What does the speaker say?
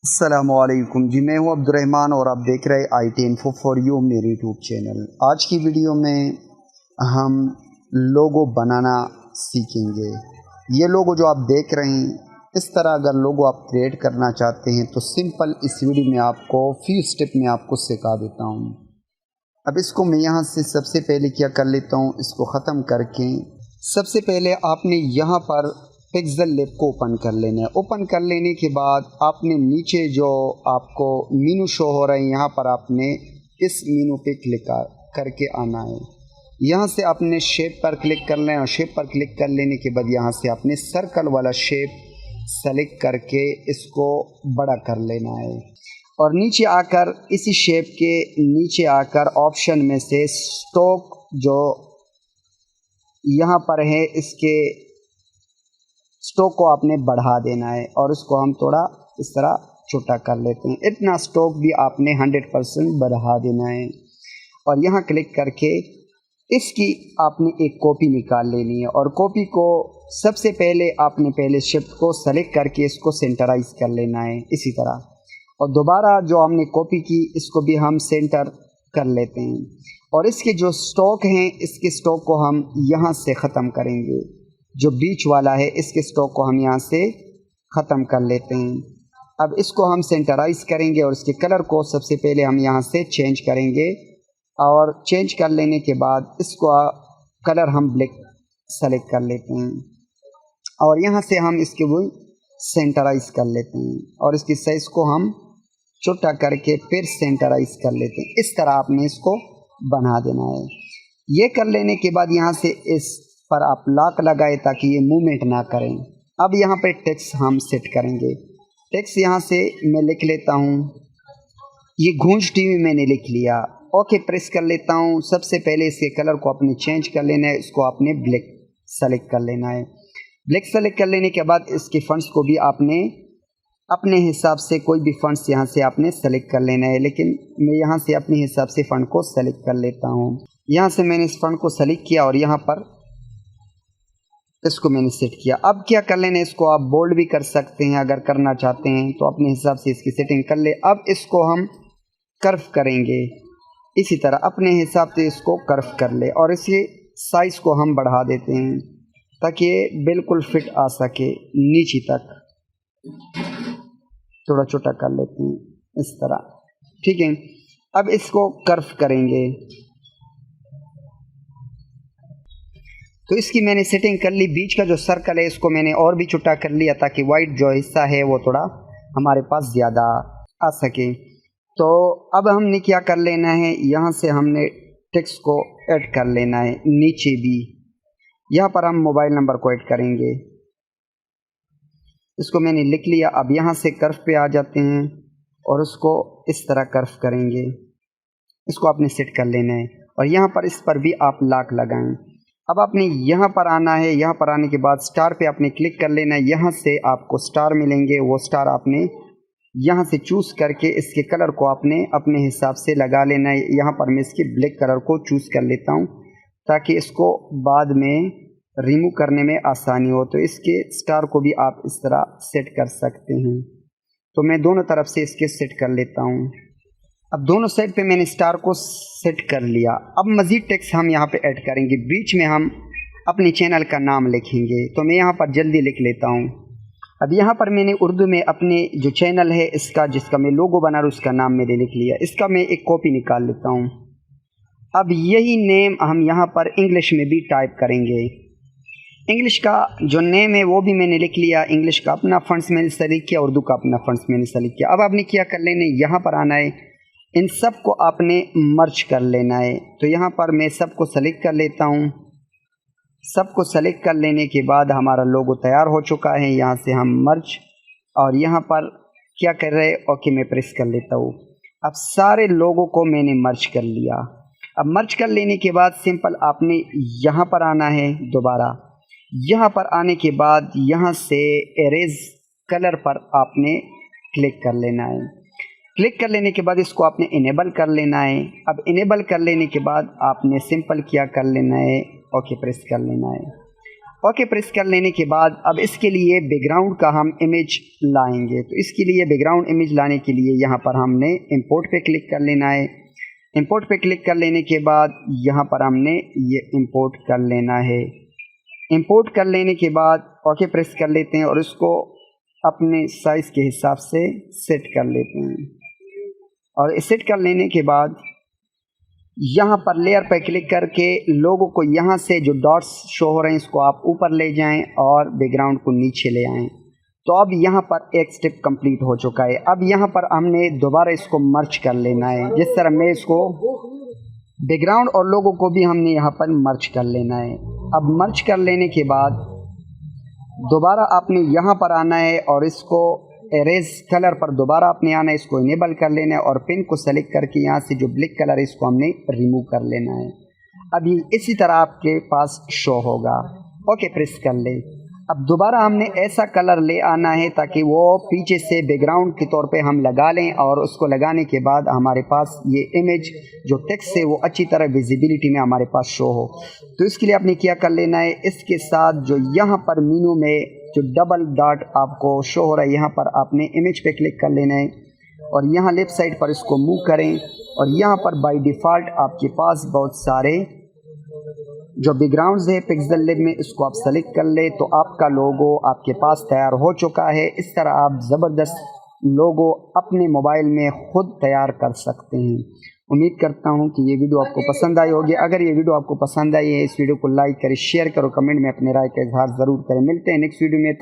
अस्सलामुअलैकुम जी, मैं हूं अब्दुर्रहमान और आप देख रहे IT इन्फो फॉर यू मेरे यूट्यूब चैनल। आज की वीडियो में हम लोगो बनाना सीखेंगे। ये लोगो जो आप देख रहे हैं, इस तरह अगर लोगो आप क्रिएट करना चाहते हैं तो सिंपल इस वीडियो में आपको फ्यू स्टेप में आपको सिखा देता हूं। अब इसको मैं यहाँ से सबसे पहले क्या कर लेता हूँ, इसको ख़त्म करके सबसे पहले आपने यहाँ पर पिक्सेल लैब को ओपन कर लेना है। ओपन कर लेने के बाद आपने नीचे जो आपको मीनू शो हो रहा है, यहाँ पर आपने इस मीनू पे क्लिक करके आना है। यहाँ से आपने शेप पर क्लिक करना है और शेप पर क्लिक कर लेने के बाद यहाँ से आपने सर्कल वाला शेप सेलेक्ट करके इसको बड़ा कर लेना है। और नीचे आकर इसी शेप के नीचे आकर ऑप्शन में से स्टॉक जो यहाँ पर है, इसके स्टॉक को आपने बढ़ा देना है और इसको हम थोड़ा इस तरह छोटा कर लेते हैं। इतना स्टॉक भी आपने 100% बढ़ा देना है और यहाँ क्लिक करके इसकी आपने एक कॉपी निकाल लेनी है। और कॉपी को सबसे पहले आपने पहले शिफ्ट को सेलेक्ट करके इसको सेंटराइज कर लेना है इसी तरह। और दोबारा जो हमने कॉपी की इसको भी हम सेंटर कर लेते हैं और इसके जो स्टॉक हैं, इसके स्टॉक को हम यहाँ से ख़त्म करेंगे। जो बीच वाला है इसके स्टॉक को हम यहाँ से ख़त्म कर लेते हैं। अब इसको हम सेंटराइज करेंगे और इसके कलर को सबसे पहले हम यहाँ से चेंज करेंगे और चेंज कर लेने के बाद इसको कलर हम ब्लैक सेलेक्ट कर लेते हैं और यहाँ से हम इसके वो सेंटराइज कर लेते हैं और इसकी साइज़ को हम छोटा करके फिर सेंटराइज कर लेते हैं। इस तरह आपने इसको बना देना है। ये कर लेने के बाद यहाँ से इस पर आप लॉक लगाए ताकि ये मूवमेंट ना करें। अब यहाँ पे टेक्स्ट हम सेट करेंगे। टेक्स्ट यहाँ से मैं लिख लेता हूँ, ये गूंज टीवी मैंने लिख लिया। ओके प्रेस कर लेता हूँ। सबसे पहले इसके कलर को अपने चेंज कर लेना है, इसको आपने ब्लैक सेलेक्ट कर लेना है। ब्लैक सेलेक्ट कर लेने के बाद इसके फंट्स को भी आपने अपने हिसाब से कोई भी फंट्स यहाँ से आपने सेलेक्ट कर लेना है, लेकिन मैं यहाँ से अपने हिसाब से फंड को सेलेक्ट कर लेता हूँ। यहाँ से मैंने इस फंड को सेलेक्ट किया और यहाँ पर इसको मैंने सेट किया। अब क्या कर लेना है, इसको आप बोल्ड भी कर सकते हैं अगर करना चाहते हैं तो अपने हिसाब से इसकी सेटिंग कर ले। अब इसको हम कर्व करेंगे इसी तरह अपने हिसाब से इसको कर्व कर ले और इसी साइज़ को हम बढ़ा देते हैं ताकि ये बिल्कुल फिट आ सके। नीचे तक थोड़ा छोटा कर लेते हैं इस तरह, ठीक है। अब इसको कर्व करेंगे तो इसकी मैंने सेटिंग कर ली। बीच का जो सर्कल है इसको मैंने और भी छोटा कर लिया ताकि वाइट जो हिस्सा है वो थोड़ा हमारे पास ज़्यादा आ सके। तो अब हमने क्या कर लेना है, यहाँ से हमने टेक्स्ट को ऐड कर लेना है। नीचे भी यहाँ पर हम मोबाइल नंबर को ऐड करेंगे, इसको मैंने लिख लिया। अब यहाँ से कर्व पे आ जाते हैं और उसको इस तरह कर्व करेंगे। इसको आपने सेट कर लेना है और यहाँ पर इस पर भी आप लॉक लगाएं। अब आपने यहाँ पर आना है। यहाँ पर आने के बाद स्टार पे आपने क्लिक कर लेना है। यहाँ से आपको स्टार मिलेंगे, वो स्टार आपने यहाँ से चूज़ करके इसके कलर को आपने अपने हिसाब से लगा लेना है। यहाँ पर मैं इसके ब्लैक कलर को चूज़ कर लेता हूँ ताकि इसको बाद में रिमूव करने में आसानी हो। तो इसके स्टार को भी आप इस तरह सेट कर सकते हैं। तो मैं दोनों तरफ से इसके सेट कर लेता हूँ। अब दोनों साइड पे मैंने स्टार को सेट कर लिया। अब मज़ीद टेक्स्ट हम यहाँ पे ऐड करेंगे। बीच में हम अपने चैनल का नाम लिखेंगे, तो मैं यहाँ पर जल्दी लिख लेता हूँ। अब यहाँ पर मैंने उर्दू में अपने जो चैनल है इसका, जिसका मैं लोगो बना रहा हूँ, उसका नाम मैंने लिख लिया। इसका मैं एक कॉपी निकाल लेता हूँ। अब यही नेम हम यहाँ पर इंग्लिश में भी टाइप करेंगे। इंग्लिश का जो नेम है वो भी मैंने लिख लिया। इंग्लिश का अपना फंड्स मैंने सेलेक्ट किया, उर्दू का अपना फंड्स मैंने सेलेक्ट किया। अब आपने क्या कर लेना है, यहाँ पर आना है, इन सब को आपने मर्ज कर लेना है। तो यहाँ पर मैं सबको सेलेक्ट कर लेता हूँ। सबको सेलेक्ट कर लेने के बाद हमारा लोगो तैयार हो चुका है। यहाँ से हम मर्ज और यहाँ पर क्या कर रहे हैं, ओके मैं प्रेस कर लेता हूँ। अब सारे लोगों को मैंने मर्ज कर लिया। अब मर्ज कर लेने के बाद सिंपल आपने यहाँ पर आना है। दोबारा यहाँ पर आने के बाद यहाँ से एरेज कलर पर आपने क्लिक कर लेना है। क्लिक कर लेने के बाद इसको आपने इनेबल कर लेना है। अब इनेबल कर लेने के बाद आपने सिंपल क्या कर लेना है, ओके प्रेस कर लेना है। ओके प्रेस कर लेने के बाद अब इसके लिए बैकग्राउंड का हम इमेज लाएंगे। तो इसके लिए बैकग्राउंड इमेज लाने के लिए यहाँ पर हमने इंपोर्ट पे क्लिक कर लेना है। इंपोर्ट पे क्लिक कर लेने के बाद यहाँ पर हमने ये इंपोर्ट कर लेना है। इंपोर्ट कर लेने के बाद ओके प्रेस कर लेते हैं और इसको अपने साइज़ के हिसाब से सेट कर लेते हैं। और सेट कर लेने के बाद यहाँ पर लेयर पर क्लिक करके लोगों को यहाँ से जो डॉट्स शो हो रहे हैं इसको आप ऊपर ले जाएं और बैकग्राउंड को नीचे ले आएं। तो अब यहाँ पर एक स्टेप कंप्लीट हो चुका है। अब यहाँ पर हमने दोबारा इसको मर्ज कर लेना है। जिस तरह मैं इसको बैकग्राउंड और लोगों को भी हमने यहाँ पर मर्ज कर लेना है। अब मर्ज कर लेने के बाद दोबारा आपने यहाँ पर आना है और इसको एरेज कलर पर दोबारा आपने आना है, इसको इनेबल कर लेना है और पिन को सेलेक्ट करके यहाँ से जो ब्लैक कलर है इसको हमने रिमूव कर लेना है। अभी इसी तरह आपके पास शो होगा। ओके प्रेस कर ले। अब दोबारा हमने ऐसा कलर ले आना है ताकि वो पीछे से बैकग्राउंड के तौर पे हम लगा लें और उसको लगाने के बाद हमारे पास ये इमेज जो टेक्स्ट है वो अच्छी तरह विजिबिलिटी में हमारे पास शो हो। तो इसके लिए आपने क्या कर लेना है, इसके साथ जो यहाँ पर मेनू में जो डबल डॉट आपको शो हो रहा है यहाँ पर आपने इमेज पे क्लिक कर लेना है और यहाँ लेफ़्ट साइड पर इसको मूव करें और यहाँ पर बाय डिफ़ॉल्ट आपके पास बहुत सारे जो बैकग्राउंड्स है पिक्सेल लैब में इसको आप सेलेक्ट कर ले तो आपका लोगो आपके पास तैयार हो चुका है। इस तरह आप ज़बरदस्त लोगो अपने मोबाइल में ख़ुद तैयार कर सकते हैं। उम्मीद करता हूं कि ये वीडियो आपको पसंद आई होगी। अगर ये वीडियो आपको पसंद आई है इस वीडियो को लाइक करें, शेयर करो, कमेंट में अपने राय का इजहार ज़रूर करें। मिलते हैं नेक्स्ट वीडियो में।